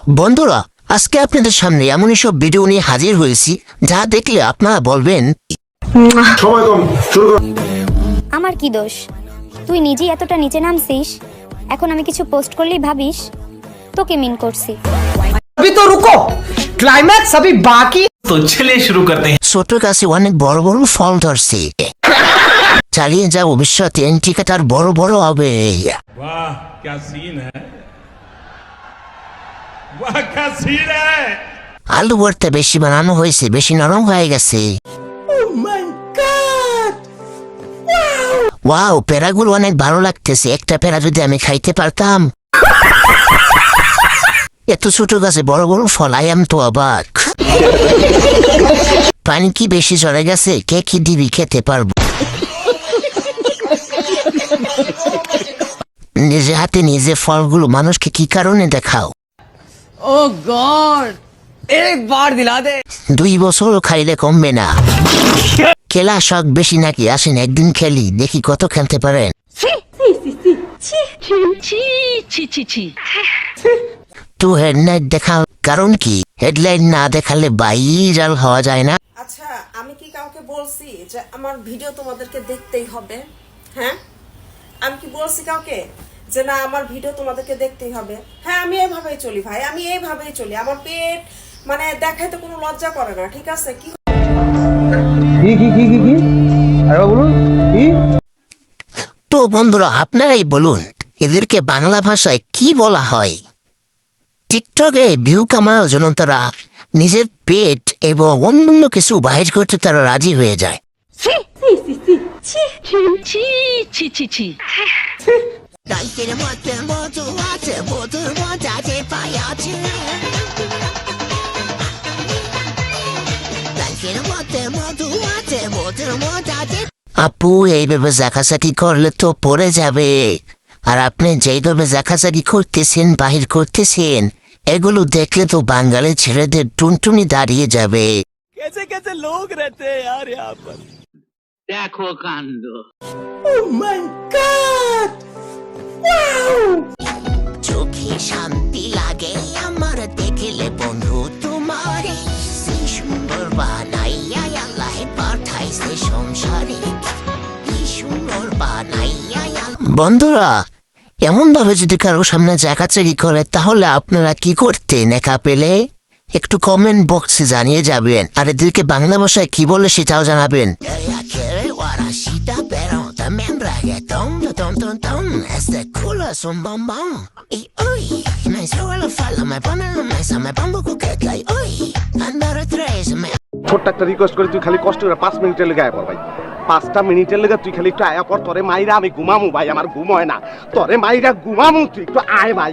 বন্ধুরা, আজকে আপনাদের সামনে এমন সব ভিডিও নিয়ে হাজির হয়েছি যা দেখলে আপনারা বলবেন আমার কি দোষ? তুই নিজেই এতটা নিচে নামছিস, এখন আমি কিছু পোস্ট করলেই ভাবিস তোকে মিন করছি। अभी तो रुको, क्लाइमैक्स अभी बाकी। तो चलिए शुरू करते हैं। ছোট গাছে অনেক বড় বড় ফল ধরছে, চালিয়ে যা ভবিষ্যতে এন্টিকাটার বড় বড় হবে। वाह क्या सीन है, वाह क्या सीन है। আলু ভর্তা বেশি বানানো হয়েছে, বেশি নরম হয়ে গেছে। ওয়াও, পেড়াগুলো অনেক ভালো লাগতেছে, একটা পেড়া যদি আমি খাইতে পারতাম। এত ছোট গাছে বড় বড় ফল, আই এম তো অবাক। পানি কি বেশি চড়ে গেছে? কে কি দিবি খেতে পারবো। নিজে হাতে নিজে ফলগুলো মানুষকে কি কারণে দেখাও? ओह गॉड, एक बार दिला दे। 2 বছর খাইলে কমবে না। খেলা শখ বেশি নাকি? আসেন একদিন খেলি, দেখি কত খেলতে পারেন। তো হেডলাইট দেখাও, কারণ কি হেডলাইট না দেখালে ভাইরাল হওয়া যায় না। আচ্ছা, আমি কি কাউকে বলছি যে আমার ভিডিও তোমাদেরকে দেখতেই হবে? হ্যাঁ, আমি কি বলছি কাউকে যে না আমার ভিডিও তোমাদেরকে দেখতেই হবে? হ্যাঁ, আমি এইভাবেই চলি ভাই, আমি এইভাবেই চলি। আমার পেট মানে দেখাইতে কোনো লজ্জা করে না, ঠিক আছে? কি আরে বলুন কি? তো বন্ধুরা, আপনারাই বলুন এদেরকে বাংলা ভাষায় কি বলা হয়? টিকটকে ভিউ কামানোর জন্য তারা নিজের পেট এবং অন্যান্য কিছু বাইর করতে তারা রাজি হয়ে যায়। আপু, এইভাবে জাকাসাকি করলে তো পড়ে যাবে। আর আপনি যেইভাবে জাকাসাকি করতেছেন, বাহির করতেছেন, এগুলো দেখলে তো বাঙালি ছেলেদের টুনটুনি দাঁড়িয়ে যাবে। कैसे कैसे लोग रहते हैं यार यहाँ पर। देखो कांड। চোখে শান্তি লাগে আমার দেখলে বন্ধু তোমার, সেই সুন্দর বানাইয়া আল্লাহ পাঠাইছে সংসারে, কি সুন্দর বানাইয়া। বন্ধুরা, এমন ভাবে যদি কারো সামনে জাকাচারি করে তাহলে আপনারা কি করতেন? একা পেলে একটু কমেন্ট বক্সে জানিয়ে যাবেন, আর এদেরকে বাংলা ভাষায় কি বলে সেটাও জানাবেন। ছোট্ট একটা রিকোয়েস্ট করি, তুই খালি কষ্ট করে 5 মিনিটের লেগে আয়া পর ভাই। 5টা মিনিটের লেগে তুই খালি একটু আয়া পর, তোরে মাইরা আমি ঘুমামু ভাই, আমার ঘুম হয় না। তোরে মাইরা ঘুমামু, তুই একটু আয় ভাই।